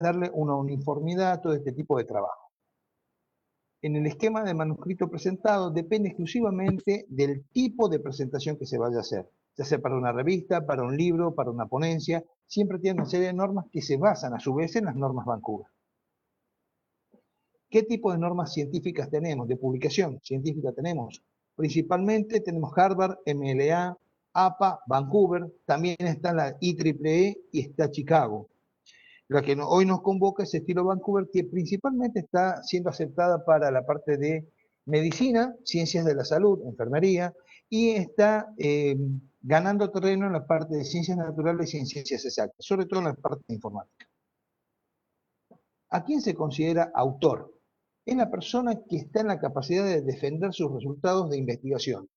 darle una uniformidad a todo este tipo de trabajo. En el esquema de manuscrito presentado depende exclusivamente del tipo de presentación que se vaya a hacer, ya sea para una revista, para un libro, para una ponencia, siempre tiene una serie de normas que se basan a su vez en las normas Vancouver. ¿Qué tipo de normas científicas tenemos, de publicación científica tenemos? Principalmente tenemos Harvard, MLA, APA, Vancouver, también está la IEEE y está Chicago. La que hoy nos convoca es estilo Vancouver, que principalmente está siendo aceptada para la parte de medicina, ciencias de la salud, enfermería, y está ganando terreno en la parte de ciencias naturales y en ciencias exactas, sobre todo en la parte de informática. ¿A quién se considera autor? Es la persona que está en la capacidad de defender sus resultados de investigación.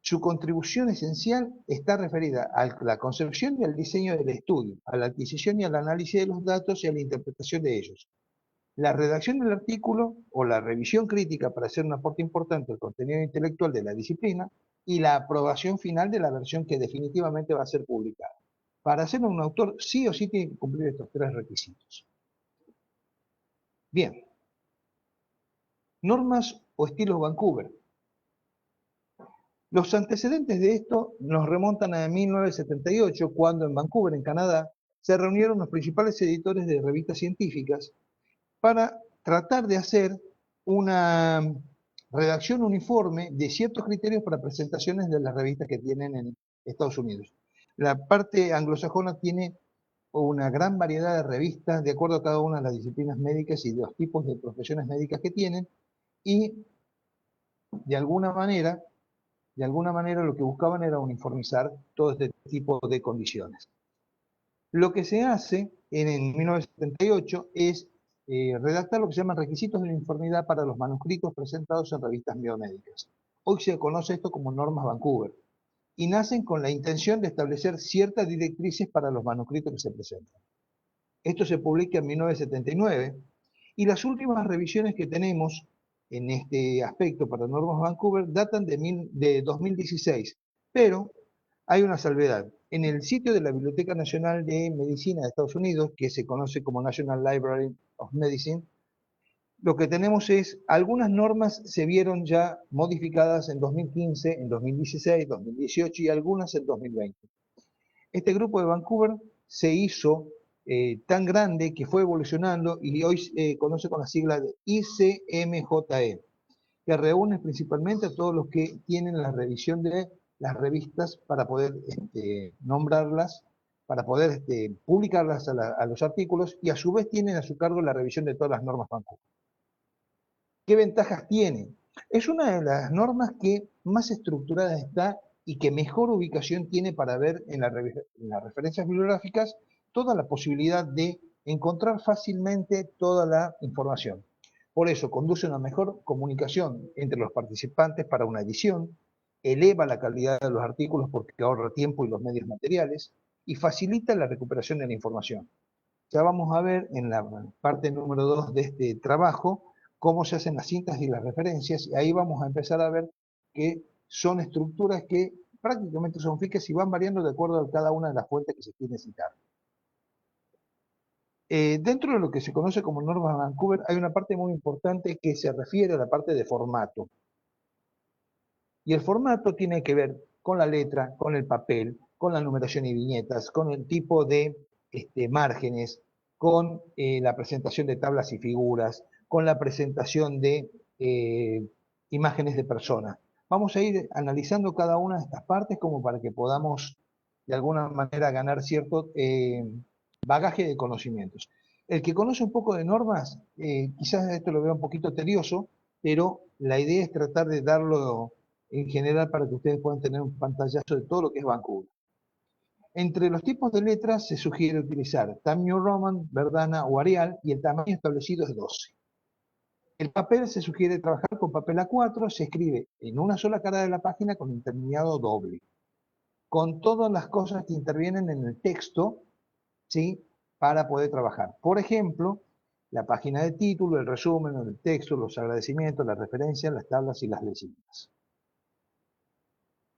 Su contribución esencial está referida a la concepción y al diseño del estudio, a la adquisición y al análisis de los datos y a la interpretación de ellos. La redacción del artículo o la revisión crítica para hacer un aporte importante al contenido intelectual de la disciplina y la aprobación final de la versión que definitivamente va a ser publicada. Para ser un autor sí o sí tiene que cumplir estos tres requisitos. Bien. Normas o estilos Vancouver. Los antecedentes de esto nos remontan a 1978, cuando en Vancouver, en Canadá, se reunieron los principales editores de revistas científicas para tratar de hacer una redacción uniforme de ciertos criterios para presentaciones de las revistas que tienen en Estados Unidos. La parte anglosajona tiene una gran variedad de revistas de acuerdo a cada una de las disciplinas médicas y de los tipos de profesiones médicas que tienen, y de alguna manera lo que buscaban era uniformizar todo este tipo de condiciones. Lo que se hace en 1978 es redactar lo que se llaman requisitos de uniformidad para los manuscritos presentados en revistas biomédicas. Hoy se conoce esto como normas Vancouver, y nacen con la intención de establecer ciertas directrices para los manuscritos que se presentan. Esto se publica en 1979, y las últimas revisiones que tenemos en este aspecto para normas Vancouver datan de 2016, pero hay una salvedad. En el sitio de la Biblioteca Nacional de Medicina de Estados Unidos, que se conoce como National Library of Medicine, lo que tenemos es algunas normas se vieron ya modificadas en 2015, en 2016, 2018 y algunas en 2020. Este grupo de Vancouver se hizo tan grande que fue evolucionando y hoy se conoce con la sigla de ICMJE, que reúne principalmente a todos los que tienen la revisión de las revistas para poder nombrarlas, para poder publicarlas a los artículos, y a su vez tienen a su cargo la revisión de todas las normas Vancouver. ¿Qué ventajas tiene? Es una de las normas que más estructurada está y que mejor ubicación tiene para ver en las referencias bibliográficas toda la posibilidad de encontrar fácilmente toda la información. Por eso conduce a una mejor comunicación entre los participantes para una edición, eleva la calidad de los artículos porque ahorra tiempo y los medios materiales, y facilita la recuperación de la información. Ya vamos a ver en la parte número 2 de este trabajo cómo se hacen las cintas y las referencias, y ahí vamos a empezar a ver que son estructuras que prácticamente son fijas y van variando de acuerdo a cada una de las fuentes que se quieren citar. Dentro de lo que se conoce como normas Vancouver hay una parte muy importante que se refiere a la parte de formato. Y el formato tiene que ver con la letra, con el papel, con la numeración y viñetas, con el tipo de márgenes, con la presentación de tablas y figuras, con la presentación de imágenes de personas. Vamos a ir analizando cada una de estas partes como para que podamos de alguna manera ganar cierto bagaje de conocimientos. El que conoce un poco de normas, quizás esto lo vea un poquito tedioso, pero la idea es tratar de darlo en general para que ustedes puedan tener un pantallazo de todo lo que es Vancouver. Entre los tipos de letras se sugiere utilizar Times New Roman, Verdana o Arial, y el tamaño establecido es 12. El papel se sugiere trabajar con papel A4, se escribe en una sola cara de la página con interlineado doble, con todas las cosas que intervienen en el texto, ¿sí?, para poder trabajar. Por ejemplo, la página de título, el resumen, el texto, los agradecimientos, las referencias, las tablas y las leyendas.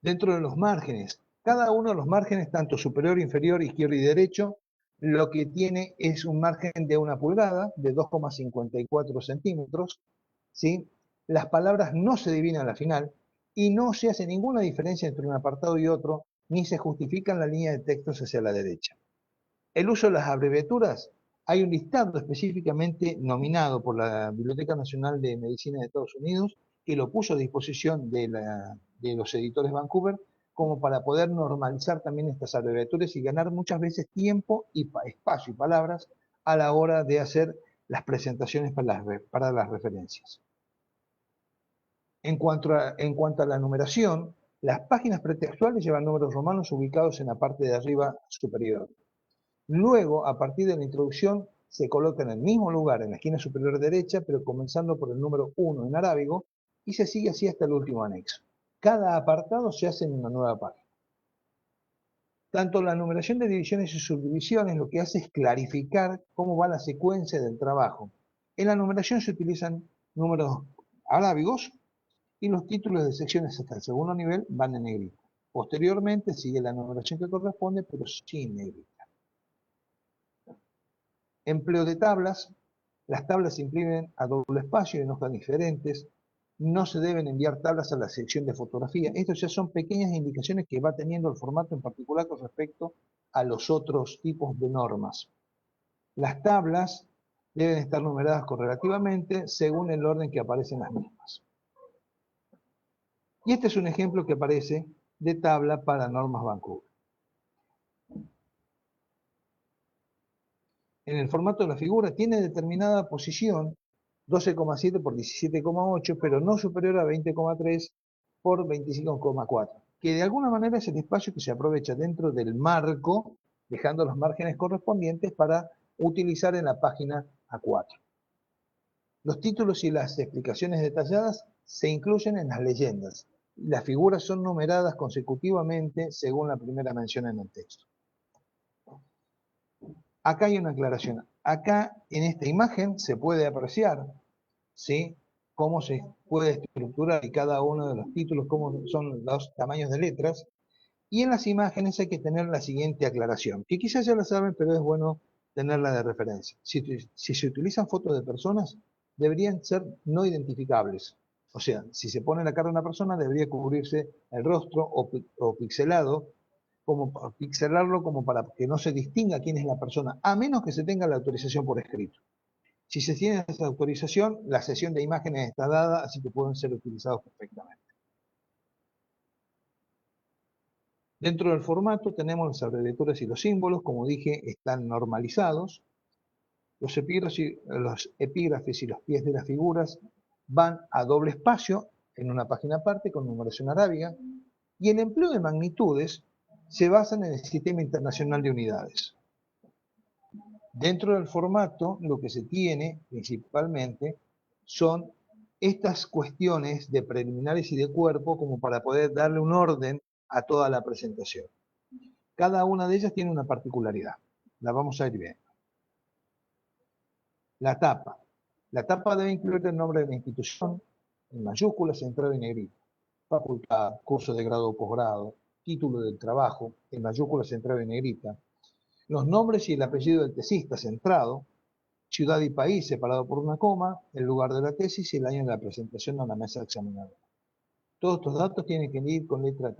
Dentro de los márgenes, cada uno de los márgenes, tanto superior, inferior, izquierdo y derecho, lo que tiene es un margen de 1 pulgada, de 2,54 centímetros, ¿sí? Las palabras no se dividen a la final y no se hace ninguna diferencia entre un apartado y otro, ni se justifican la línea de textos hacia la derecha. El uso de las abreviaturas, hay un listado específicamente nominado por la Biblioteca Nacional de Medicina de Estados Unidos que lo puso a disposición de los editores Vancouver como para poder normalizar también estas abreviaturas y ganar muchas veces tiempo y espacio y palabras a la hora de hacer las presentaciones para las referencias. En cuanto a la numeración, las páginas pretextuales llevan números romanos ubicados en la parte de arriba superior. Luego, a partir de la introducción, se coloca en el mismo lugar, en la esquina superior derecha, pero comenzando por el número 1 en arábigo, y se sigue así hasta el último anexo. Cada apartado se hace en una nueva página. Tanto la numeración de divisiones y subdivisiones lo que hace es clarificar cómo va la secuencia del trabajo. En la numeración se utilizan números arábigos y los títulos de secciones hasta el segundo nivel van en negrita. Posteriormente sigue la numeración que corresponde, pero sin negrita. Empleo de tablas. Las tablas se imprimen a doble espacio en hojas diferentes. No se deben enviar tablas a la sección de fotografía. Estos ya son pequeñas indicaciones que va teniendo el formato en particular con respecto a los otros tipos de normas. Las tablas deben estar numeradas correlativamente según el orden que aparecen las mismas. Y este es un ejemplo que aparece de tabla para normas Vancouver. En el formato de la figura tiene determinada posición 12,7 por 17,8, pero no superior a 20,3 por 25,4, que de alguna manera es el espacio que se aprovecha dentro del marco, dejando los márgenes correspondientes para utilizar en la página A4. Los títulos y las explicaciones detalladas se incluyen en las leyendas, y las figuras son numeradas consecutivamente según la primera mención en el texto. Acá hay una aclaración. Acá en esta imagen se puede apreciar, ¿sí?, cómo se puede estructurar cada uno de los títulos, cómo son los tamaños de letras. Y en las imágenes hay que tener la siguiente aclaración, que quizás ya la saben, pero es bueno tenerla de referencia. Si se utilizan fotos de personas, deberían ser no identificables. O sea, si se pone la cara de una persona, debería cubrirse el rostro o pixelado, como pixelarlo como para que no se distinga quién es la persona, a menos que se tenga la autorización por escrito. Si se tiene esa autorización, la sesión de imágenes está dada, así que pueden ser utilizados perfectamente. Dentro del formato tenemos las abreviaturas y los símbolos, como dije, están normalizados. Los epígrafes y los pies de las figuras van a doble espacio en una página aparte con numeración arábiga, y el empleo de magnitudes se basa en el Sistema Internacional de Unidades. Dentro del formato, lo que se tiene principalmente son estas cuestiones de preliminares y de cuerpo como para poder darle un orden a toda la presentación. Cada una de ellas tiene una particularidad. La vamos a ir viendo. La tapa. La tapa debe incluir el nombre de la institución en mayúsculas, centrado en negrita. Facultad, curso de grado o posgrado, título del trabajo en mayúsculas, centrado en negrita. Los nombres y el apellido del tesista centrado, ciudad y país separado por una coma, el lugar de la tesis y el año de la presentación a la mesa examinadora. Todos estos datos tienen que ir con letra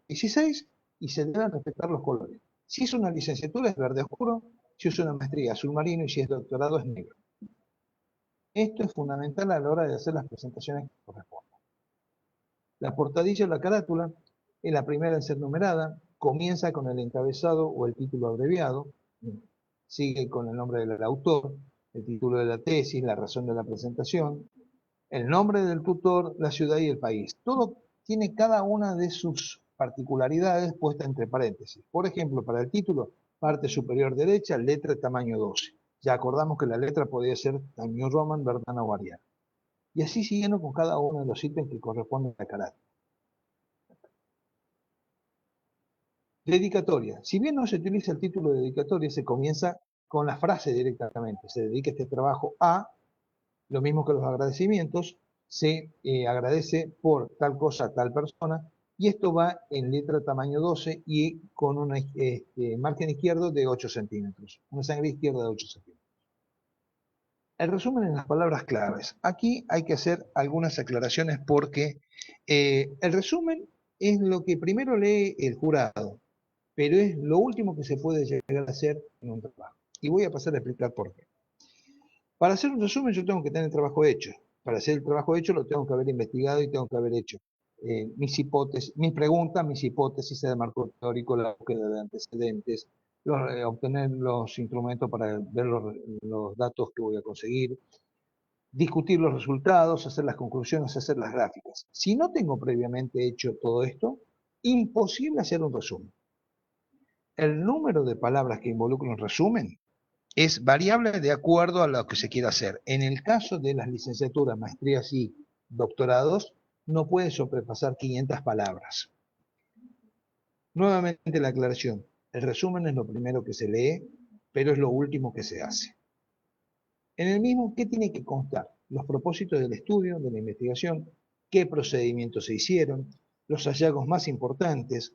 16 y se deben respetar los colores. Si es una licenciatura es verde oscuro, si es una maestría azul marino y si es doctorado es negro. Esto es fundamental a la hora de hacer las presentaciones que correspondan. La portadilla o la carátula es la primera en ser numerada, comienza con el encabezado o el título abreviado, sigue con el nombre del autor, el título de la tesis, la razón de la presentación, el nombre del tutor, la ciudad y el país. Todo tiene cada una de sus particularidades puesta entre paréntesis. Por ejemplo, para el título, parte superior derecha, letra tamaño 12. Ya acordamos que la letra podía ser Times New Roman, Verdana o Arial. Y así siguiendo con cada uno de los ítems que corresponden a carácter. Dedicatoria. Si bien no se utiliza el título de dedicatoria, se comienza con la frase directamente. Se dedica este trabajo a, lo mismo que los agradecimientos, se agradece por tal cosa a tal persona, y esto va en letra tamaño 12 y con un margen izquierdo de 8 centímetros, una sangre izquierda de 8 centímetros. El resumen en las palabras claves. Aquí hay que hacer algunas aclaraciones porque el resumen es lo que primero lee el jurado, pero es lo último que se puede llegar a hacer en un trabajo. Y voy a pasar a explicar por qué. Para hacer un resumen yo tengo que tener el trabajo hecho. Para hacer el trabajo hecho lo tengo que haber investigado y tengo que haber hecho mis hipótesis, mis preguntas, mis hipótesis de marco teórico, la búsqueda de antecedentes, obtener los instrumentos para ver los datos que voy a conseguir, discutir los resultados, hacer las conclusiones, hacer las gráficas. Si no tengo previamente hecho todo esto, imposible hacer un resumen. El número de palabras que involucra un resumen es variable de acuerdo a lo que se quiera hacer. En el caso de las licenciaturas, maestrías y doctorados, no puede sobrepasar 500 palabras. Nuevamente la aclaración. El resumen es lo primero que se lee, pero es lo último que se hace. En el mismo, ¿qué tiene que constar? Los propósitos del estudio, de la investigación, qué procedimientos se hicieron, los hallazgos más importantes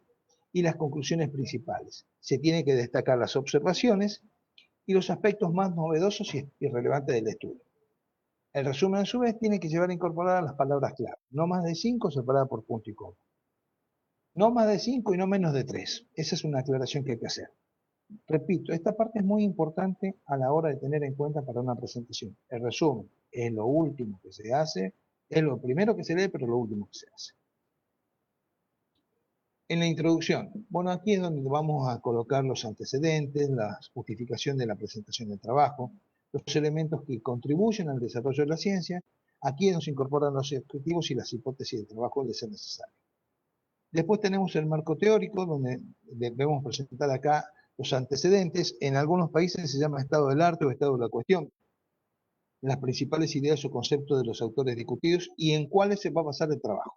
y las conclusiones principales. Se tiene que destacar las observaciones y los aspectos más novedosos y relevantes del estudio. El resumen, a su vez, tiene que llevar incorporadas las palabras clave, no más de 5 separadas por punto y coma. No más de 5 y no menos de 3. Esa es una aclaración que hay que hacer. Repito, esta parte es muy importante a la hora de tener en cuenta para una presentación. El resumen es lo último que se hace, es lo primero que se lee, pero lo último que se hace. En la introducción, bueno, aquí es donde vamos a colocar los antecedentes, la justificación de la presentación del trabajo, los elementos que contribuyen al desarrollo de la ciencia. Aquí nos incorporan los objetivos y las hipótesis del trabajo de ser necesario. Después tenemos el marco teórico, donde debemos presentar acá los antecedentes. En algunos países se llama estado del arte o estado de la cuestión, las principales ideas o conceptos de los autores discutidos y en cuáles se va a basar el trabajo.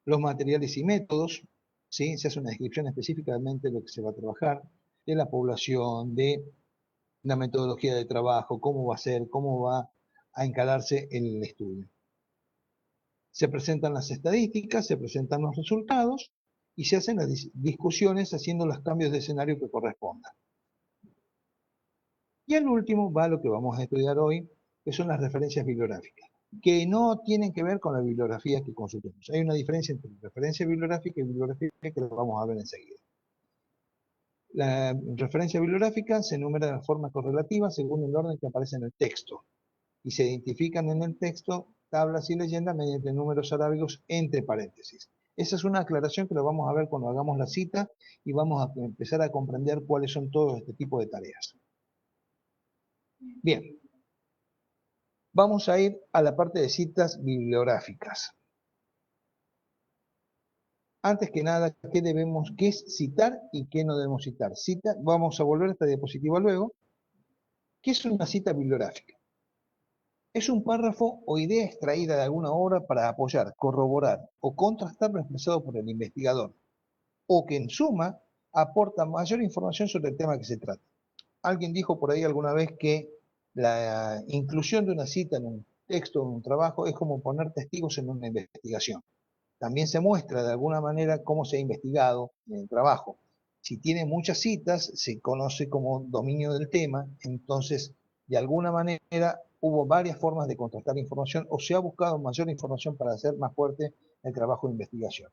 Los materiales y métodos, ¿sí? Se hace una descripción específicamente de lo que se va a trabajar, de la población, de la metodología de trabajo, cómo va a ser, cómo va a encararse el estudio. Se presentan las estadísticas, se presentan los resultados y se hacen las discusiones haciendo los cambios de escenario que correspondan. Y al último va lo que vamos a estudiar hoy, que son las referencias bibliográficas, que no tienen que ver con la bibliografía que consultemos. Hay una diferencia entre referencia bibliográfica y bibliografía que lo vamos a ver enseguida. La referencia bibliográfica se enumera de forma correlativa según el orden que aparece en el texto y se identifican en el texto tablas y leyendas mediante números arábigos entre paréntesis. Esa es una aclaración que lo vamos a ver cuando hagamos la cita y vamos a empezar a comprender cuáles son todos este tipo de tareas. Bien, vamos a ir a la parte de citas bibliográficas. Antes que nada, ¿qué es citar y qué no debemos citar? Vamos a volver a esta diapositiva luego. ¿Qué es una cita bibliográfica? Es un párrafo o idea extraída de alguna obra para apoyar, corroborar o contrastar lo expresado por el investigador, o que en suma aporta mayor información sobre el tema que se trata. Alguien dijo por ahí alguna vez que la inclusión de una cita en un texto o en un trabajo es como poner testigos en una investigación. También se muestra de alguna manera cómo se ha investigado en el trabajo. Si tiene muchas citas, se conoce como dominio del tema, entonces de alguna manera hubo varias formas de contrastar información o se ha buscado mayor información para hacer más fuerte el trabajo de investigación.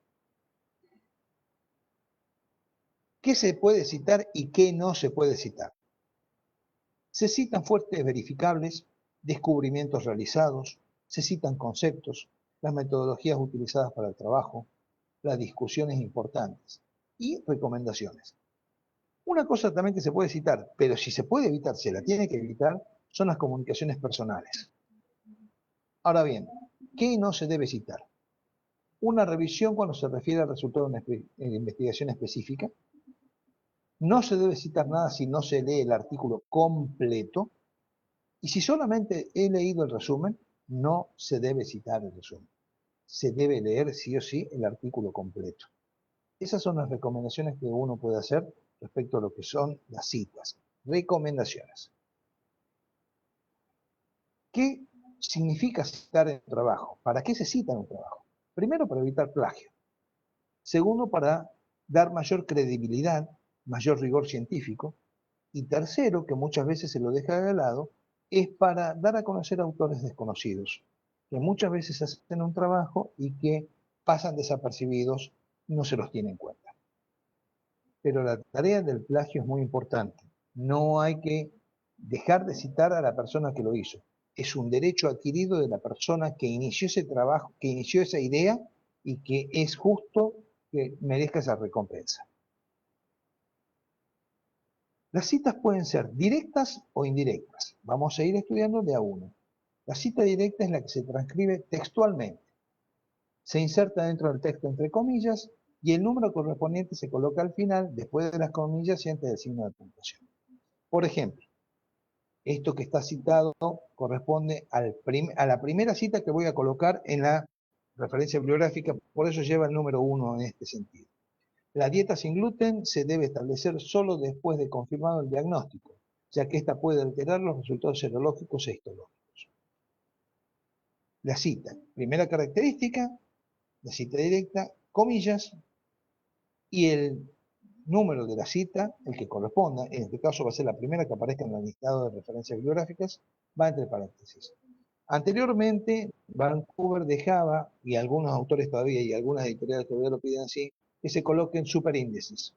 ¿Qué se puede citar y qué no se puede citar? Se citan fuentes verificables, descubrimientos realizados, se citan conceptos, las metodologías utilizadas para el trabajo, las discusiones importantes y recomendaciones. Una cosa también que se puede citar, pero si se puede evitar, se la tiene que evitar, son las comunicaciones personales. Ahora bien, ¿qué no se debe citar? Una revisión cuando se refiere al resultado de una investigación específica. No se debe citar nada si no se lee el artículo completo. Y si solamente he leído el resumen, no se debe citar el resumen. Se debe leer sí o sí el artículo completo. Esas son las recomendaciones que uno puede hacer respecto a lo que son las citas. Recomendaciones. ¿Qué significa citar en un trabajo? ¿Para qué se cita en un trabajo? Primero, para evitar plagio. Segundo, para dar mayor credibilidad, mayor rigor científico. Y tercero, que muchas veces se lo deja de lado, es para dar a conocer a autores desconocidos, que muchas veces hacen un trabajo y que pasan desapercibidos, no se los tiene en cuenta. Pero la tarea del plagio es muy importante. No hay que dejar de citar a la persona que lo hizo. Es un derecho adquirido de la persona que inició ese trabajo, que inició esa idea y que es justo que merezca esa recompensa. Las citas pueden ser directas o indirectas. Vamos a ir estudiando de a uno. La cita directa es la que se transcribe textualmente. Se inserta dentro del texto entre comillas y el número correspondiente se coloca al final, después de las comillas y antes del signo de puntuación. Por ejemplo, esto que está citado corresponde a la primera cita que voy a colocar en la referencia bibliográfica, por eso lleva el número 1 en este sentido. La dieta sin gluten se debe establecer solo después de confirmado el diagnóstico, ya que ésta puede alterar los resultados serológicos e histológicos. La cita, primera característica, la cita directa, comillas, y el número de la cita, el que corresponda, en este caso va a ser la primera que aparezca en el listado de referencias bibliográficas, va entre paréntesis. Anteriormente, Vancouver dejaba, y algunos autores todavía, y algunas editoriales todavía lo piden así, que se coloquen superíndices,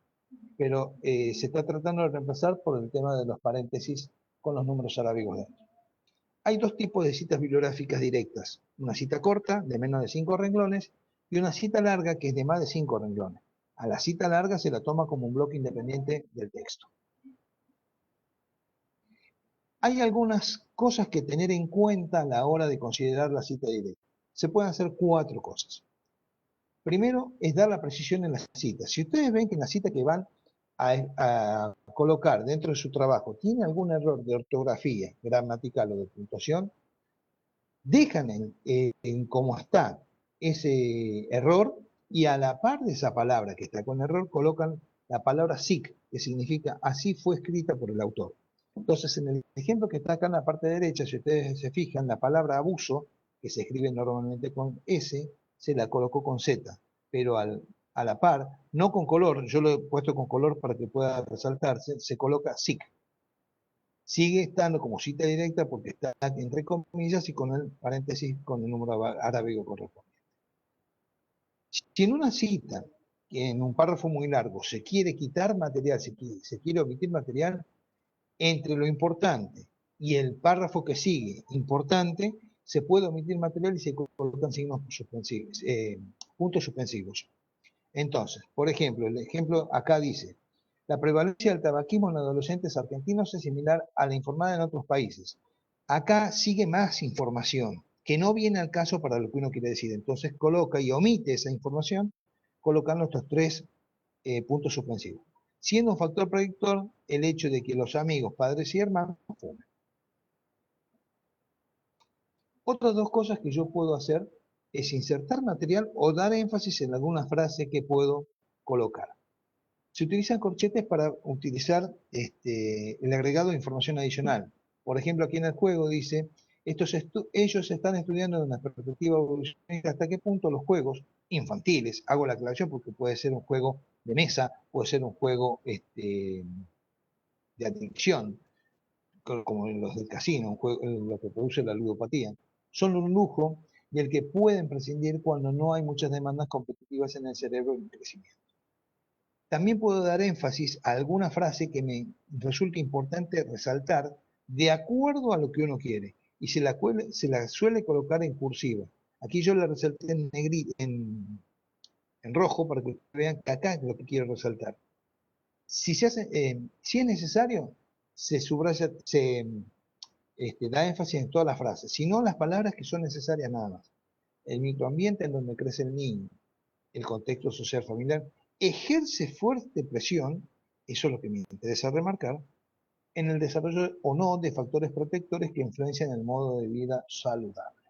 pero se está tratando de reemplazar por el tema de los paréntesis con los números arábigos dentro. Hay dos tipos de citas bibliográficas directas, una cita corta, de menos de 5 renglones, y una cita larga, que es de más de 5 renglones. A la cita larga se la toma como un bloque independiente del texto. Hay algunas cosas que tener en cuenta a la hora de considerar la cita directa. Se pueden hacer 4 cosas. Primero es dar la precisión en la cita. Si ustedes ven que en la cita que van a colocar dentro de su trabajo tiene algún error de ortografía, gramatical o de puntuación, dejan en cómo está ese error y a la par de esa palabra que está con error colocan la palabra SIC, que significa así fue escrita por el autor. Entonces, en el ejemplo que está acá en la parte derecha, si ustedes se fijan, la palabra abuso, que se escribe normalmente con S, se la colocó con Z, pero a la par, no con color, yo lo he puesto con color para que pueda resaltarse, se coloca SIC. Sigue estando como cita directa porque está entre comillas y con el paréntesis con el número arábigo correspondiente. Si en una cita, en un párrafo muy largo, se quiere quitar material, se quiere omitir material, entre lo importante y el párrafo que sigue, importante, se puede omitir material y se colocan signos suspensivos, puntos suspensivos. Entonces, por ejemplo, el ejemplo acá dice, la prevalencia del tabaquismo en adolescentes argentinos es similar a la informada en otros países. Acá sigue más información, que no viene al caso para lo que uno quiere decir. Entonces coloca y omite esa información, colocando estos 3 puntos suspensivos. Siendo un factor predictor el hecho de que los amigos, padres y hermanos fumen. Otras 2 cosas que yo puedo hacer es insertar material o dar énfasis en alguna frase que puedo colocar. Se utilizan corchetes para utilizar el agregado de información adicional. Por ejemplo, aquí en el juego dice, ellos están estudiando de una perspectiva evolucionista hasta qué punto los juegos infantiles, hago la aclaración porque puede ser un juego de mesa, puede ser un juego de adicción, como los del casino, un juego, lo que produce la ludopatía, son un lujo del que pueden prescindir cuando no hay muchas demandas competitivas en el cerebro en crecimiento. También puedo dar énfasis a alguna frase que me resulta importante resaltar de acuerdo a lo que uno quiere y se la suele colocar en cursiva. Aquí yo la resalté en negrito, en rojo para que vean que acá es lo que quiero resaltar. Si es necesario, se subraya, da énfasis en todas las frases, sino las palabras que son necesarias nada más. El microambiente en donde crece el niño, el contexto social familiar, ejerce fuerte presión, eso es lo que me interesa remarcar, en el desarrollo o no de factores protectores que influencian el modo de vida saludable.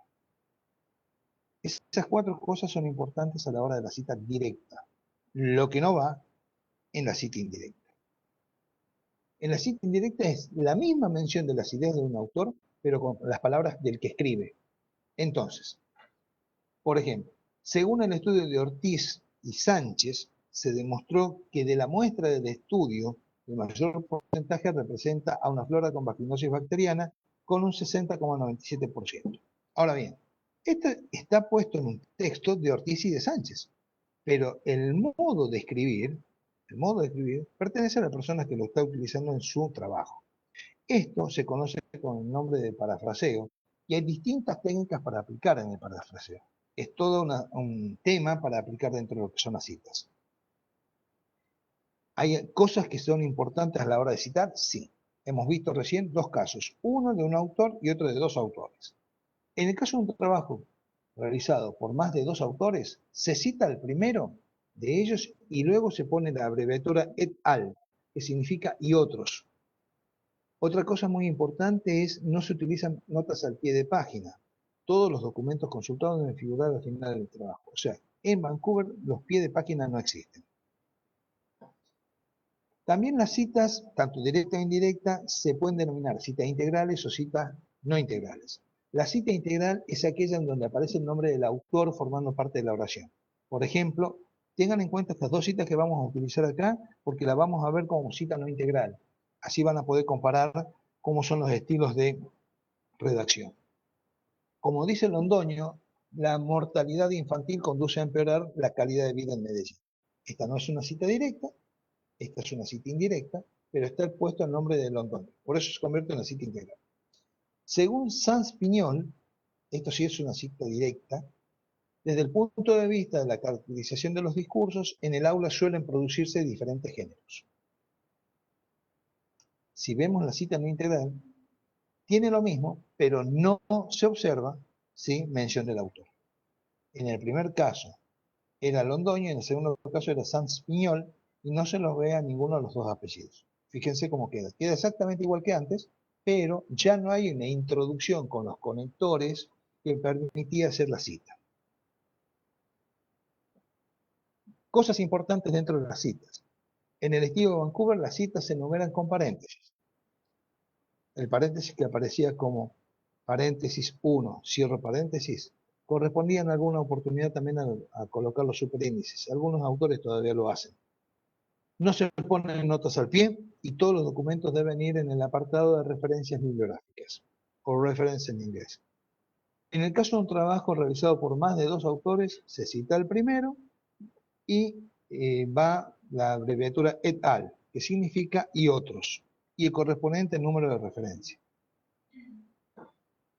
Esas 4 cosas son importantes a la hora de la cita directa, lo que no va en la cita indirecta. En la cita indirecta es la misma mención de las ideas de un autor, pero con las palabras del que escribe. Entonces, por ejemplo, Según el estudio de Ortiz y Sánchez, se demostró que de la muestra del estudio, el mayor porcentaje representa a una flora con vaginosis bacteriana con un 60,97%. Ahora bien, esto está puesto en un texto de Ortiz y de Sánchez, pero el modo de escribir pertenece a la persona que lo está utilizando en su trabajo. Esto se conoce con el nombre de parafraseo y hay distintas técnicas para aplicar en el parafraseo. Es todo un tema para aplicar dentro de lo que son las citas. ¿Hay cosas que son importantes a la hora de citar? Sí. Hemos visto recién dos casos, uno de un autor y otro de dos autores. En el caso de un trabajo realizado por más de dos autores, se cita el primero de ellos y luego se pone la abreviatura et al, que significa y otros. Otra cosa muy importante es no se utilizan notas al pie de página. Todos los documentos consultados deben figurar al final del trabajo. O sea, en Vancouver los pies de página no existen. También las citas, tanto directa o indirecta, se pueden denominar citas integrales o citas no integrales. La cita integral es aquella en donde aparece el nombre del autor formando parte de la oración. Por ejemplo, tengan en cuenta estas dos citas que vamos a utilizar acá porque las vamos a ver como cita no integral. Así van a poder comparar cómo son los estilos de redacción. Como dice Londoño, la mortalidad infantil conduce a empeorar la calidad de vida en Medellín. Esta no es una cita directa, esta es una cita indirecta, pero está puesto el nombre de Londoño. Por eso se convierte en una cita integral. Según Sanz Piñol, esto sí es una cita directa, desde el punto de vista de la caracterización de los discursos, en el aula suelen producirse diferentes géneros. Si vemos la cita no integral, tiene lo mismo, pero no se observa, ¿sí?, mención del autor. En el primer caso era Londoño, en el segundo caso era Sanz Piñol, y no se los ve a ninguno de los dos apellidos. Fíjense cómo queda. Queda exactamente igual que antes, pero ya no hay una introducción con los conectores que permitía hacer la cita. Cosas importantes dentro de las citas. En el estilo de Vancouver, las citas se enumeran con paréntesis. El paréntesis que aparecía como paréntesis 1, cierro paréntesis, correspondía en alguna oportunidad también a colocar los superíndices. Algunos autores todavía lo hacen. No se ponen notas al pie y todos los documentos deben ir en el apartado de referencias bibliográficas, o reference en inglés. En el caso de un trabajo realizado por más de dos autores, se cita el primero y va la abreviatura et al, que significa y otros, y el correspondiente número de referencia.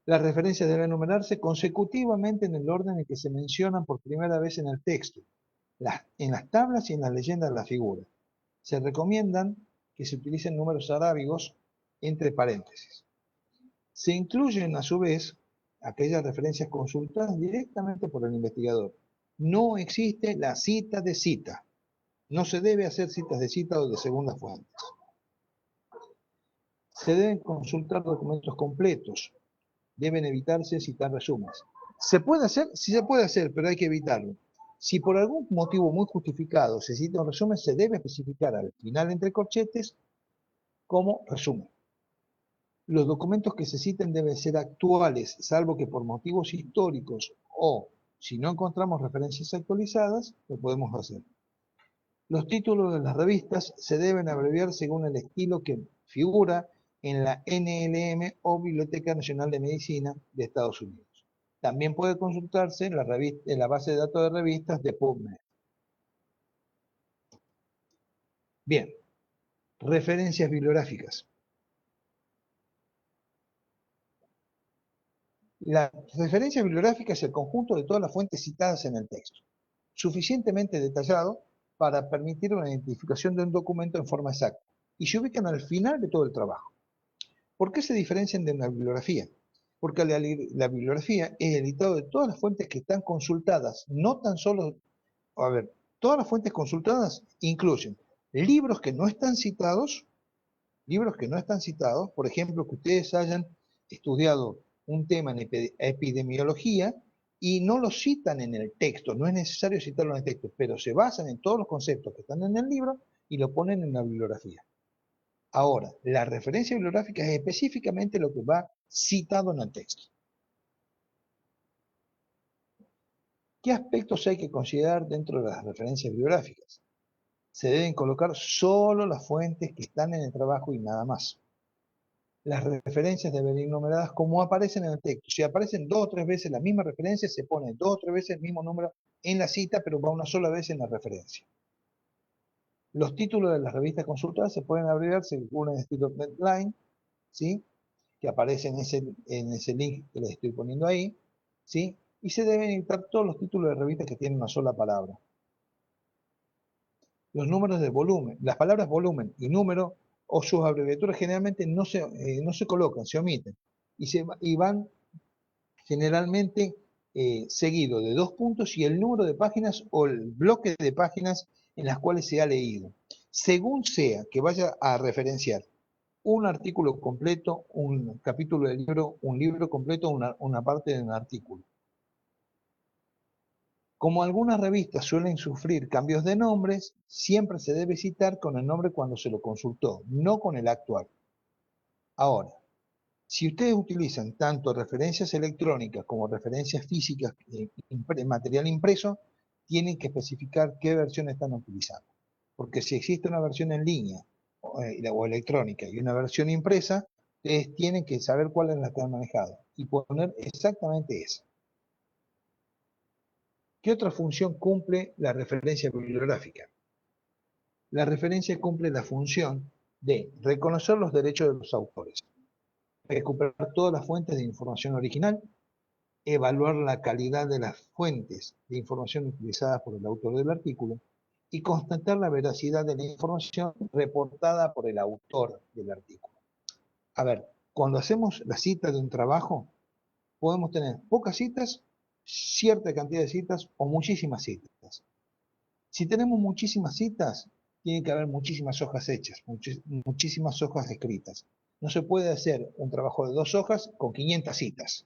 Las referencias deben numerarse consecutivamente en el orden en que se mencionan por primera vez en el texto, en las tablas y en las leyendas de la figura. Se recomiendan que se utilicen números arábigos entre paréntesis. Se incluyen a su vez aquellas referencias consultadas directamente por el investigador. No existe la cita de cita. No se debe hacer citas de cita o de segundas fuentes. Se deben consultar documentos completos. Deben evitarse citar resúmenes. ¿Se puede hacer? Sí se puede hacer, pero hay que evitarlo. Si por algún motivo muy justificado se cita un resumen, se debe especificar al final entre corchetes como resumen. Los documentos que se citen deben ser actuales, salvo que por motivos históricos o si no encontramos referencias actualizadas, lo podemos hacer. Los títulos de las revistas se deben abreviar según el estilo que figura en la NLM o Biblioteca Nacional de Medicina de Estados Unidos. También puede consultarse en la base de datos de revistas de PubMed. Bien, referencias bibliográficas. La referencia bibliográfica es el conjunto de todas las fuentes citadas en el texto, suficientemente detallado para permitir una identificación de un documento en forma exacta, y se ubican al final de todo el trabajo. ¿Por qué se diferencian de una bibliografía? Porque la bibliografía es el listado de todas las fuentes que están consultadas, no tan solo, todas las fuentes consultadas incluyen libros que no están citados, por ejemplo, que ustedes hayan estudiado un tema en epidemiología y no lo citan en el texto, no es necesario citarlo en el texto, pero se basan en todos los conceptos que están en el libro y lo ponen en la bibliografía. Ahora, la referencia bibliográfica es específicamente lo que va citado en el texto. ¿Qué aspectos hay que considerar dentro de las referencias bibliográficas? Se deben colocar solo las fuentes que están en el trabajo y nada más. Las referencias deben ir numeradas como aparecen en el texto. Si aparecen 2 o 3 veces la misma referencia, se pone 2 o 3 veces el mismo número en la cita, pero va una sola vez en la referencia. Los títulos de las revistas consultadas se pueden abreviar según el estilo Medline, ¿sí? Que aparece en ese link que les estoy poniendo ahí, ¿sí? Y se deben editar todos los títulos de revistas que tienen una sola palabra. Los números de volumen, las palabras volumen y número o sus abreviaturas generalmente no se colocan, se omiten y van generalmente seguido de 2 puntos y el número de páginas o el bloque de páginas en las cuales se ha leído. Según sea que vaya a referenciar un artículo completo, un capítulo del libro, un libro completo, una parte de un artículo. Como algunas revistas suelen sufrir cambios de nombres, siempre se debe citar con el nombre cuando se lo consultó, no con el actual. Ahora, si ustedes utilizan tanto referencias electrónicas como referencias físicas en material impreso, tienen que especificar qué versión están utilizando. Porque si existe una versión en línea o electrónica y una versión impresa, ustedes tienen que saber cuál es la que han manejado y poner exactamente esa. ¿Qué otra función cumple la referencia bibliográfica? La referencia cumple la función de reconocer los derechos de los autores, recuperar todas las fuentes de información original, evaluar la calidad de las fuentes de información utilizadas por el autor del artículo y constatar la veracidad de la información reportada por el autor del artículo. A ver, cuando hacemos la cita de un trabajo, podemos tener pocas citas, cierta cantidad de citas o muchísimas citas. Si tenemos muchísimas citas, tiene que haber muchísimas hojas hechas, muchísimas hojas escritas. No se puede hacer un trabajo de 2 hojas con 500 citas.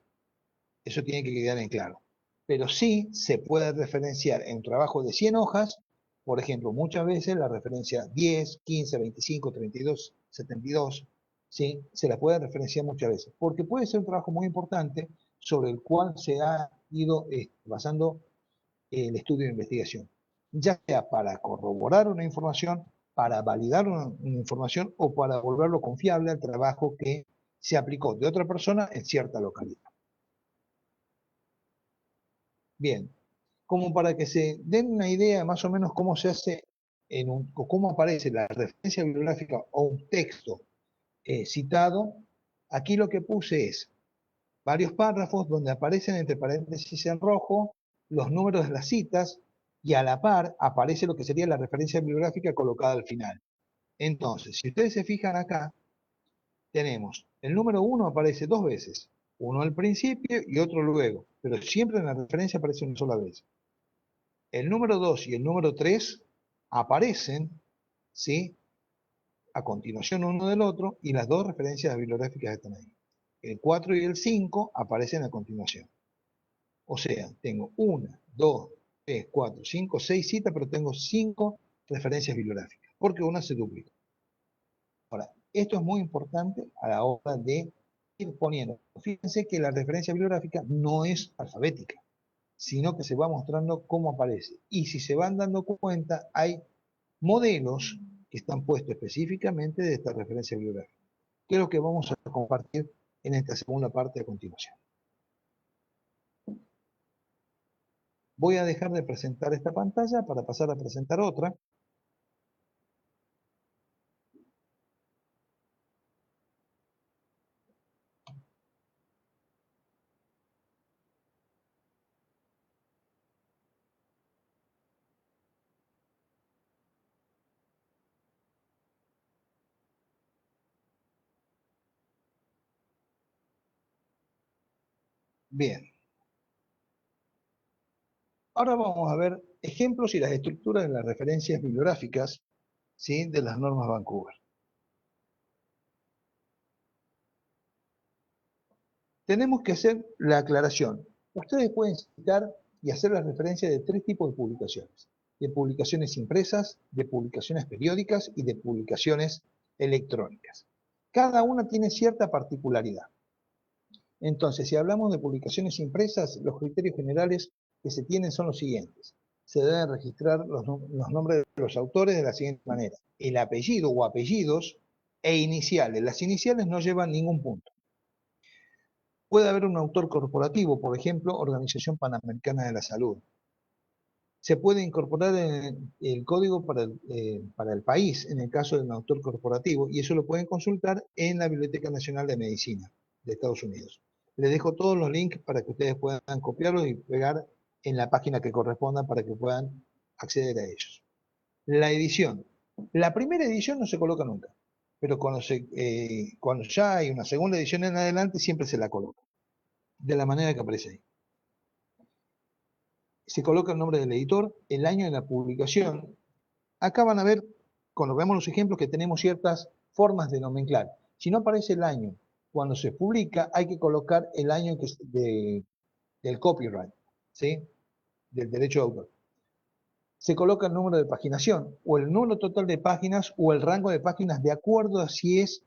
Eso tiene que quedar en claro. Pero sí se puede referenciar en un trabajo de 100 hojas, por ejemplo, muchas veces la referencia 10, 15, 25, 32, 72, ¿sí? Se la puede referenciar muchas veces, porque puede ser un trabajo muy importante sobre el cual se ha ido basando el estudio de investigación, ya sea para corroborar una información, para validar una información o para volverlo confiable al trabajo que se aplicó de otra persona en cierta localidad. Bien, como para que se den una idea más o menos cómo se hace o cómo aparece la referencia bibliográfica o un texto citado, aquí lo que puse es varios párrafos donde aparecen entre paréntesis en rojo los números de las citas y a la par aparece lo que sería la referencia bibliográfica colocada al final. Entonces, si ustedes se fijan acá, tenemos el número 1 aparece 2 veces, uno al principio y otro luego, pero siempre en la referencia aparece una sola vez. El número 2 y el número 3 aparecen, ¿sí?, a continuación uno del otro y las dos referencias bibliográficas están ahí. El 4 y el 5 aparecen a continuación. O sea, tengo 1, 2, 3, 4, 5, 6 citas, pero tengo 5 referencias bibliográficas, porque una se duplica. Ahora, esto es muy importante a la hora de ir poniendo. Fíjense que la referencia bibliográfica no es alfabética, sino que se va mostrando cómo aparece. Y si se van dando cuenta, hay modelos que están puestos específicamente de esta referencia bibliográfica, que es lo que vamos a compartir en esta segunda parte a continuación. Voy a dejar de presentar esta pantalla para pasar a presentar otra. Bien. Ahora vamos a ver ejemplos y las estructuras de las referencias bibliográficas, ¿sí?, de las normas Vancouver. Tenemos que hacer la aclaración. Ustedes pueden citar y hacer la referencia de 3 tipos de publicaciones. De publicaciones impresas, de publicaciones periódicas y de publicaciones electrónicas. Cada una tiene cierta particularidad. Entonces, si hablamos de publicaciones impresas, los criterios generales que se tienen son los siguientes. Se deben registrar los nombres de los autores de la siguiente manera. El apellido o apellidos e iniciales. Las iniciales no llevan ningún punto. Puede haber un autor corporativo, por ejemplo, Organización Panamericana de la Salud. Se puede incorporar en el código para el país, en el caso de un autor corporativo, y eso lo pueden consultar en la Biblioteca Nacional de Medicina de Estados Unidos. Les dejo todos los links para que ustedes puedan copiarlos y pegar en la página que corresponda para que puedan acceder a ellos. La edición. La primera edición no se coloca nunca, pero cuando ya hay una segunda edición en adelante, siempre se la coloca, de la manera que aparece ahí. Se coloca el nombre del editor, el año de la publicación. Acá van a ver, cuando vemos los ejemplos, que tenemos ciertas formas de nomenclar. Si no aparece el año cuando se publica, hay que colocar el año del copyright, ¿sí? Del derecho de autor. Se coloca el número de paginación, o el número total de páginas, o el rango de páginas, de acuerdo a si es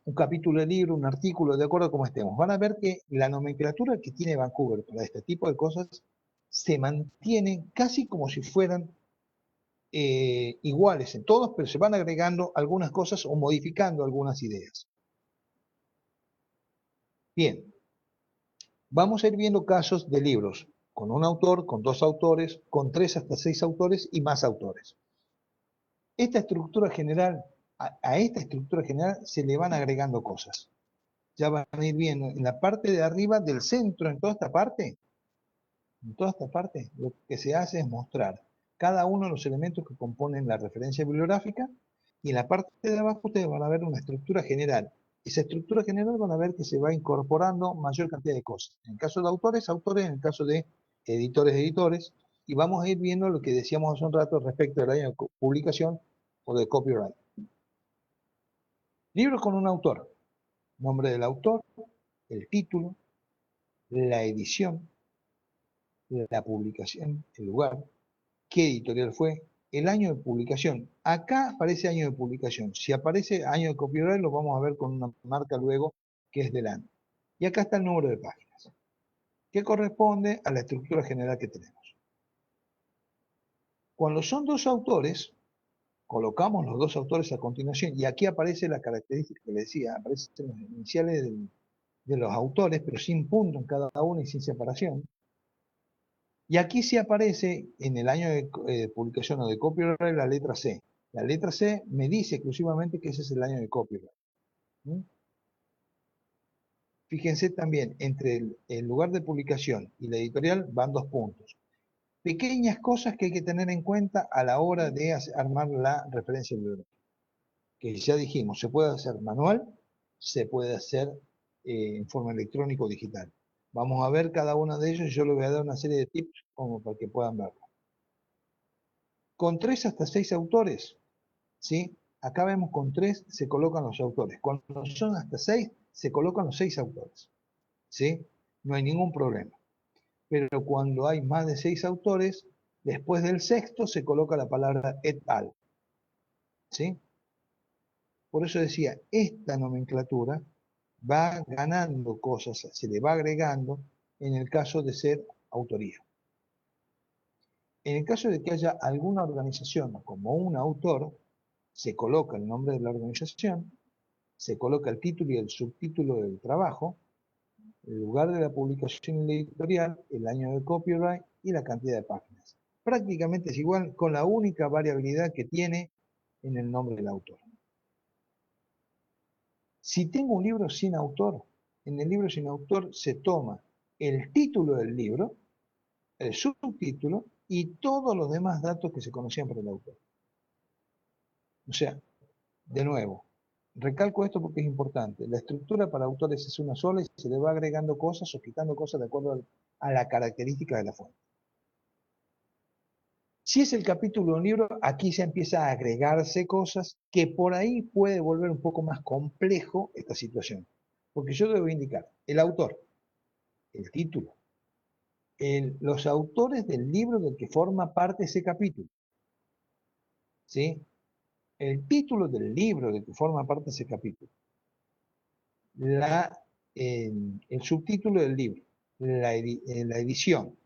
un capítulo de libro, un artículo, de acuerdo a cómo estemos. Van a ver que la nomenclatura que tiene Vancouver para este tipo de cosas se mantiene casi como si fueran iguales en todos, pero se van agregando algunas cosas o modificando algunas ideas. Bien, vamos a ir viendo casos de libros con un autor, con dos autores, con 3 hasta 6 autores y más autores. Esta estructura general, a esta estructura general se le van agregando cosas. Ya van a ir viendo en la parte de arriba del centro, en toda esta parte, lo que se hace es mostrar cada uno de los elementos que componen la referencia bibliográfica, y en la parte de abajo ustedes van a ver una estructura general. Esa estructura general van a ver que se va incorporando mayor cantidad de cosas. En el caso de autores, autores, en el caso de editores, editores, y vamos a ir viendo lo que decíamos hace un rato respecto del año de publicación o de copyright. Libros con un autor. Nombre del autor, el título, la edición, la publicación, el lugar, qué editorial fue, el año de publicación. Acá aparece año de publicación. Si aparece año de copyright, lo vamos a ver con una marca luego que es del año. Y acá está el número de páginas, que corresponde a la estructura general que tenemos. Cuando son dos autores, colocamos los dos autores a continuación, y aquí aparece la característica que le decía, aparecen los iniciales de los autores, pero sin punto en cada uno y sin separación. Y aquí sí aparece en el año de publicación o de copyright la letra C. La letra C me dice exclusivamente que ese es el año de copyright. ¿Mm? Fíjense también, entre el lugar de publicación y la editorial van 2 puntos. Pequeñas cosas que hay que tener en cuenta a la hora de armar la referencia bibliográfica. Que ya dijimos, se puede hacer manual, se puede hacer en forma electrónica o digital. Vamos a ver cada uno de ellos y yo les voy a dar una serie de tips como para que puedan verlo. Con 3 hasta 6 autores, ¿sí? Acá vemos con 3 se colocan los autores. Cuando son hasta 6, se colocan los 6 autores, ¿sí? No hay ningún problema. Pero cuando hay más de 6 autores, después del sexto se coloca la palabra et al, ¿sí? Por eso decía, esta nomenclatura va ganando cosas, se le va agregando en el caso de ser autoría. En el caso de que haya alguna organización como un autor, se coloca el nombre de la organización, se coloca el título y el subtítulo del trabajo, el lugar de la publicación editorial, el año de copyright y la cantidad de páginas. Prácticamente es igual, con la única variabilidad que tiene en el nombre del autor. Si tengo un libro sin autor, en el libro sin autor se toma el título del libro, el subtítulo y todos los demás datos que se conocían por el autor. O sea, de nuevo, recalco esto porque es importante. La estructura para autores es una sola y se le va agregando cosas o quitando cosas de acuerdo a la característica de la fuente. Si es el capítulo de un libro, aquí ya empieza a agregarse cosas que por ahí puede volver un poco más complejo esta situación. Porque yo debo indicar el autor, el título, los autores del libro del que forma parte ese capítulo, ¿sí? El título del libro del que forma parte ese capítulo, el subtítulo del libro, la edición,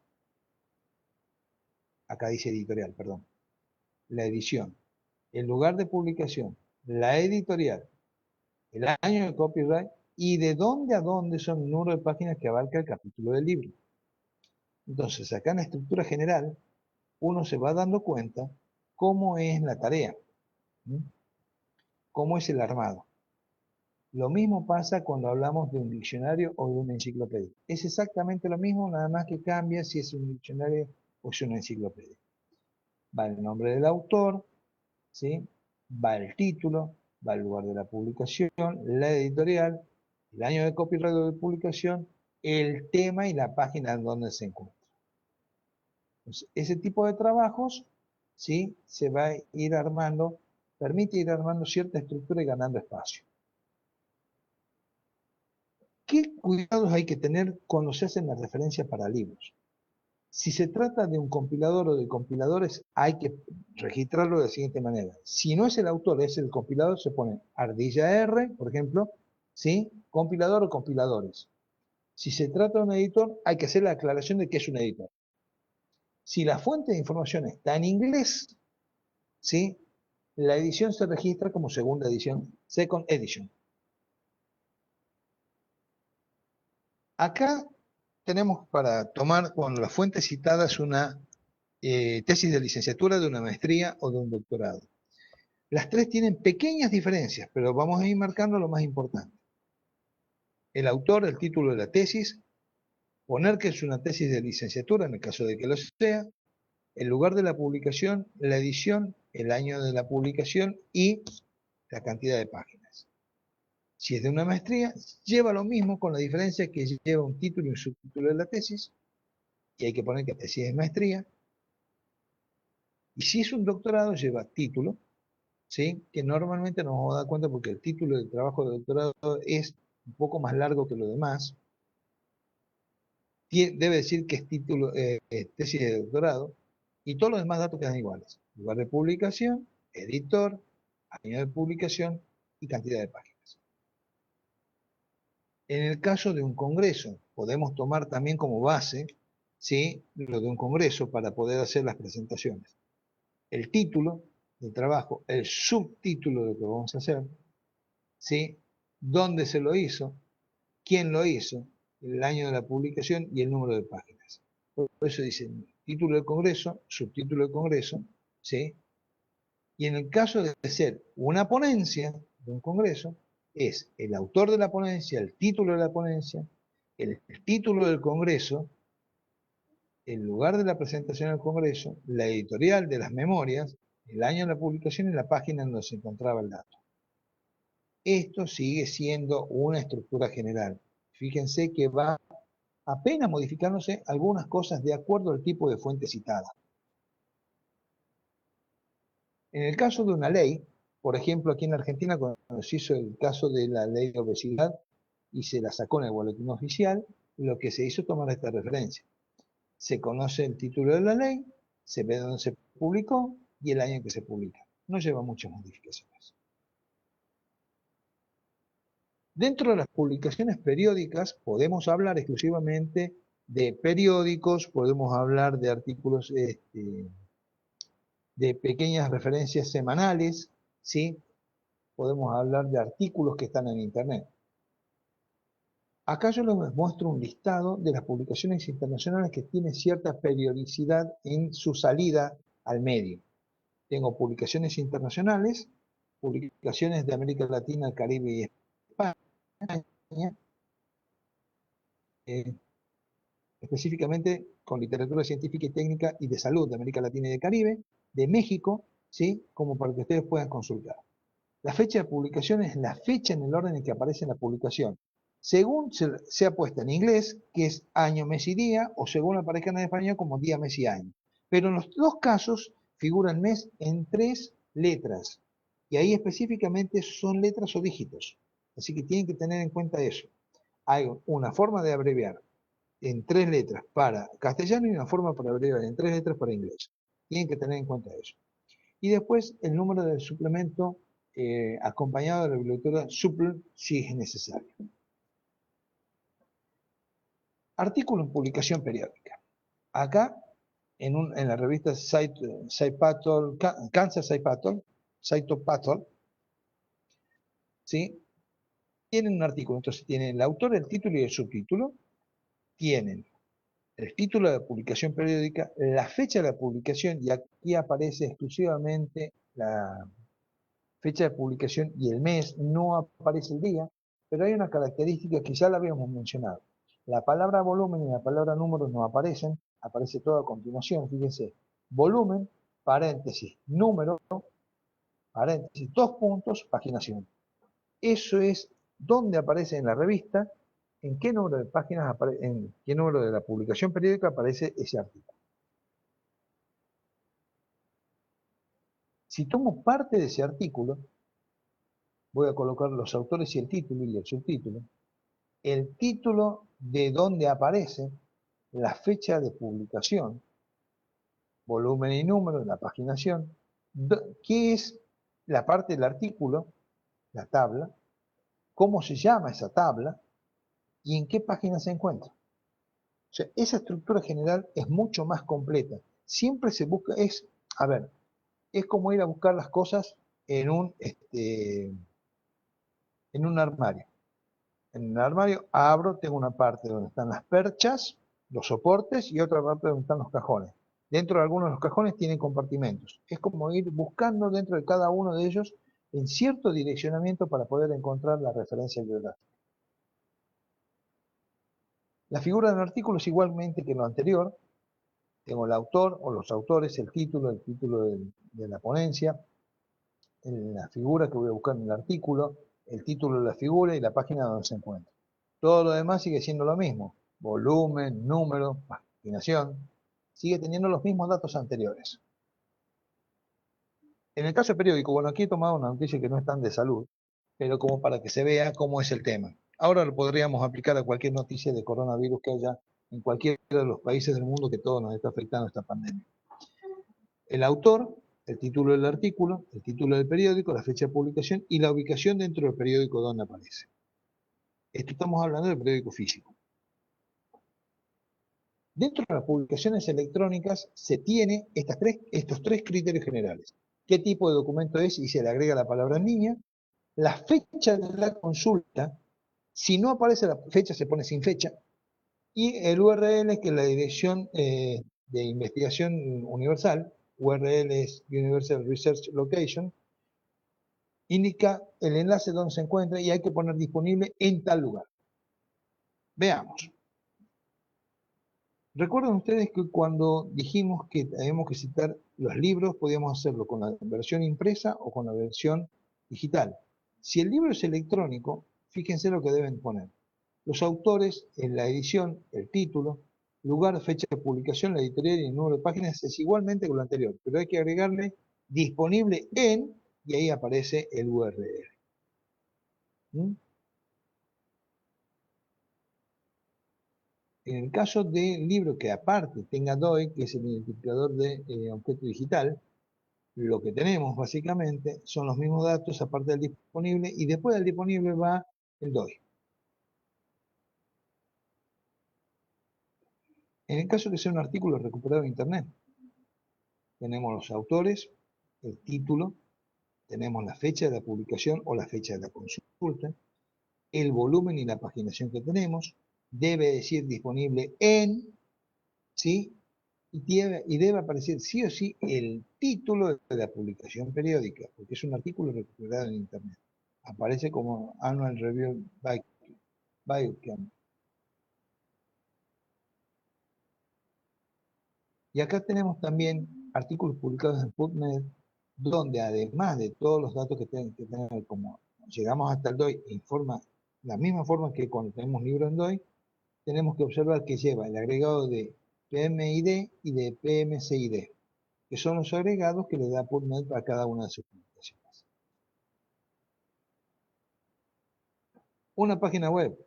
acá dice editorial, perdón, la edición, el lugar de publicación, la editorial, el año de copyright y de dónde a dónde son el número de páginas que abarca el capítulo del libro. Entonces, acá en la estructura general, uno se va dando cuenta cómo es la tarea, ¿sí? Cómo es el armado. Lo mismo pasa cuando hablamos de un diccionario o de una enciclopedia. Es exactamente lo mismo, nada más que cambia si es un diccionario o es una enciclopedia. Va el nombre del autor, ¿sí? Va el título, va el lugar de la publicación, la editorial, el año de copyright de publicación, el tema y la página en donde se encuentra. Entonces, ese tipo de trabajos, ¿sí? Se va a ir armando, permite ir armando cierta estructura y ganando espacio. ¿Qué cuidados hay que tener cuando se hacen las referencias para libros? Si se trata de un compilador o de compiladores, hay que registrarlo de la siguiente manera. Si no es el autor, es el compilador, se pone ardilla R, por ejemplo, ¿sí? Compilador o compiladores. Si se trata de un editor, hay que hacer la aclaración de que es un editor. Si la fuente de información está en inglés, ¿sí? La edición se registra como segunda edición, second edition. Acá tenemos para tomar cuando la fuente citada es una tesis de licenciatura, de una maestría o de un doctorado. Las tres tienen pequeñas diferencias, pero vamos a ir marcando lo más importante. El autor, el título de la tesis, poner que es una tesis de licenciatura en el caso de que lo sea, el lugar de la publicación, la edición, el año de la publicación y la cantidad de páginas. Si es de una maestría, lleva lo mismo con la diferencia que lleva un título y un subtítulo de la tesis, y hay que poner que la tesis es maestría. Y si es un doctorado, lleva título, ¿sí? Que normalmente nos vamos a dar cuenta porque el título del trabajo de doctorado es un poco más largo que lo demás. Debe decir que es título, tesis de doctorado, y todos los demás datos quedan iguales. Lugar de publicación, editor, año de publicación y cantidad de páginas. En el caso de un congreso, podemos tomar también como base, ¿sí? Lo de un congreso para poder hacer las presentaciones. El título del trabajo, el subtítulo de lo que vamos a hacer, ¿sí? ¿Dónde se lo hizo? ¿Quién lo hizo? El año de la publicación y el número de páginas. Por eso dice título del congreso, subtítulo del congreso, ¿sí? Y en el caso de ser una ponencia de un congreso, es el autor de la ponencia, el título de la ponencia, el título del congreso, el lugar de la presentación del congreso, la editorial de las memorias, el año de la publicación y la página en donde se encontraba el dato. Esto sigue siendo una estructura general. Fíjense que va apenas modificándose algunas cosas de acuerdo al tipo de fuente citada. En el caso de una ley, por ejemplo, aquí en Argentina, cuando se hizo el caso de la ley de obesidad y se la sacó en el boletín oficial, lo que se hizo es tomar esta referencia. Se conoce el título de la ley, se ve dónde se publicó y el año en que se publica. No lleva muchas modificaciones. Dentro de las publicaciones periódicas podemos hablar exclusivamente de periódicos, podemos hablar de artículos de pequeñas referencias semanales, ¿sí? Podemos hablar de artículos que están en Internet. Acá yo les muestro un listado de las publicaciones internacionales que tienen cierta periodicidad en su salida al medio. Tengo publicaciones internacionales, publicaciones de América Latina, Caribe y España, específicamente con literatura científica y técnica y de salud de América Latina y de Caribe, de México, ¿sí? Como para que ustedes puedan consultar. La fecha de publicación es la fecha en el orden en que aparece en la publicación, según sea puesta en inglés, que es año, mes y día, o según aparezca en español como día, mes y año. Pero en los dos casos figura el mes en 3 letras, y ahí específicamente son letras o dígitos. Así que tienen que tener en cuenta eso. Hay una forma de abreviar en 3 letras para castellano y una forma para abreviar en 3 letras para inglés. Tienen que tener en cuenta eso. Y después el número del suplemento acompañado de la biblioteca supl si es necesario. Artículo en publicación periódica. Acá en la revista Cancer Cytopatol, ¿sí? Tienen un artículo, entonces tienen el autor, el título y el subtítulo, tienen el título de la publicación periódica, la fecha de la publicación, y aquí aparece exclusivamente la fecha de publicación y el mes, no aparece el día, pero hay una característica que ya la habíamos mencionado. La palabra volumen y la palabra número no aparecen, aparece todo a continuación, fíjense, volumen, paréntesis, número, paréntesis, dos puntos, paginación. Eso es donde aparece en la revista, en qué número de páginas, en qué número de la publicación periódica aparece ese artículo. Si tomo parte de ese artículo, voy a colocar los autores y el subtítulo, el título de donde aparece, la fecha de publicación, volumen y número, la paginación, qué es la parte del artículo, la tabla, cómo se llama esa tabla y en qué página se encuentra. O sea, esa estructura general es mucho más completa. Siempre se busca, es como ir a buscar las cosas en en un armario. En el armario abro, tengo una parte donde están las perchas, los soportes y otra parte donde están los cajones. Dentro de algunos de los cajones tienen compartimentos. Es como ir buscando dentro de cada uno de ellos en cierto direccionamiento para poder encontrar la referencia bibliográfica. La figura del artículo es igualmente que lo anterior. Tengo el autor o los autores, el título de la ponencia, la figura que voy a buscar en el artículo, el título de la figura y la página donde se encuentra. Todo lo demás sigue siendo lo mismo. Volumen, número, paginación. Sigue teniendo los mismos datos anteriores. En el caso periódico, bueno, aquí he tomado una noticia que no es tan de salud, pero como para que se vea cómo es el tema. Ahora lo podríamos aplicar a cualquier noticia de coronavirus que haya en cualquiera de los países del mundo que todo nos está afectando esta pandemia. El autor, el título del artículo, el título del periódico, la fecha de publicación y la ubicación dentro del periódico donde aparece. Esto estamos hablando del periódico físico. Dentro de las publicaciones electrónicas se tiene estos tres criterios generales. ¿Qué tipo de documento es? Y se le agrega la palabra en línea. La fecha de la consulta. Si no aparece la fecha, se pone sin fecha. Y el URL, que es la dirección de investigación universal. URL es Universal Research Location. Indica el enlace donde se encuentra y hay que poner disponible en tal lugar. Veamos. Recuerden ustedes que cuando dijimos que tenemos que citar los libros, podíamos hacerlo con la versión impresa o con la versión digital. Si el libro es electrónico, fíjense lo que deben poner. Los autores en la edición, el título, lugar, fecha de publicación, la editorial y el número de páginas es igualmente que lo anterior, pero hay que agregarle disponible en, y ahí aparece el URL. ¿Mm? En el caso del libro que aparte tenga DOI, que es el identificador de objeto digital, lo que tenemos básicamente son los mismos datos aparte del disponible y después del disponible va el DOI. En el caso que sea un artículo recuperado en Internet, tenemos los autores, el título, tenemos la fecha de la publicación o la fecha de la consulta, el volumen y la paginación que tenemos, debe decir disponible en, ¿sí? Y debe aparecer sí o sí el título de la publicación periódica, porque es un artículo recuperado en Internet. Aparece como Annual Review Biochem. Y acá tenemos también artículos publicados en PubMed, donde además de todos los datos que tienen que tener, como llegamos hasta el DOI, informa la misma forma que cuando tenemos libro en DOI, tenemos que observar que lleva el agregado de PMID y de PMCID, que son los agregados que le da PubMed a cada una de sus publicaciones. Una página web.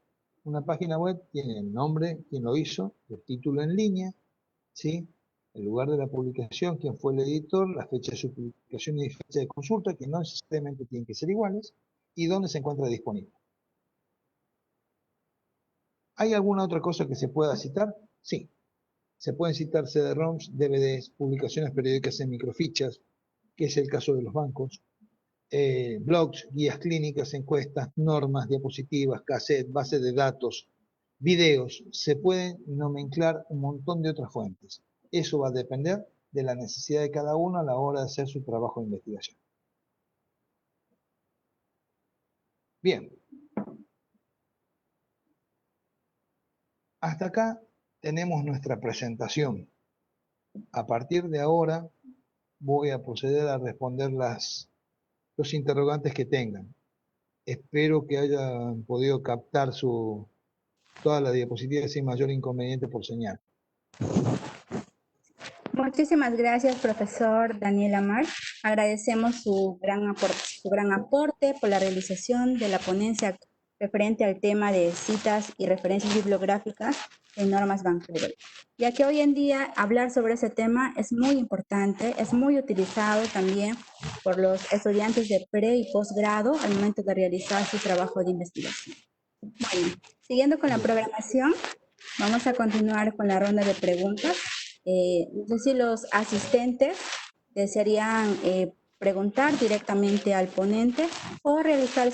Una página web tiene el nombre, quien lo hizo, el título en línea, ¿sí? El lugar de la publicación, quién fue el editor, la fecha de su publicación y fecha de consulta, que no necesariamente tienen que ser iguales, y dónde se encuentra disponible. ¿Hay alguna otra cosa que se pueda citar? Sí. Se pueden citar CD-ROMs, DVDs, publicaciones periódicas en microfichas, que es el caso de los bancos, blogs, guías clínicas, encuestas, normas, diapositivas, cassettes, bases de datos, videos. Se pueden nomenclar un montón de otras fuentes. Eso va a depender de la necesidad de cada uno a la hora de hacer su trabajo de investigación. Bien. Hasta acá tenemos nuestra presentación. A partir de ahora voy a proceder a responder los interrogantes que tengan. Espero que hayan podido captar toda la diapositiva sin mayor inconveniente por señal. Muchísimas gracias, profesor Daniel Amar. Agradecemos su gran aporte por la realización de la ponencia referente al tema de citas y referencias bibliográficas en normas Vancouver, ya que hoy en día hablar sobre ese tema es muy importante, es muy utilizado también por los estudiantes de pre y posgrado al momento de realizar su trabajo de investigación. Bueno, siguiendo con la programación, vamos a continuar con la ronda de preguntas. No sé si los asistentes desearían preguntar directamente al ponente o realizar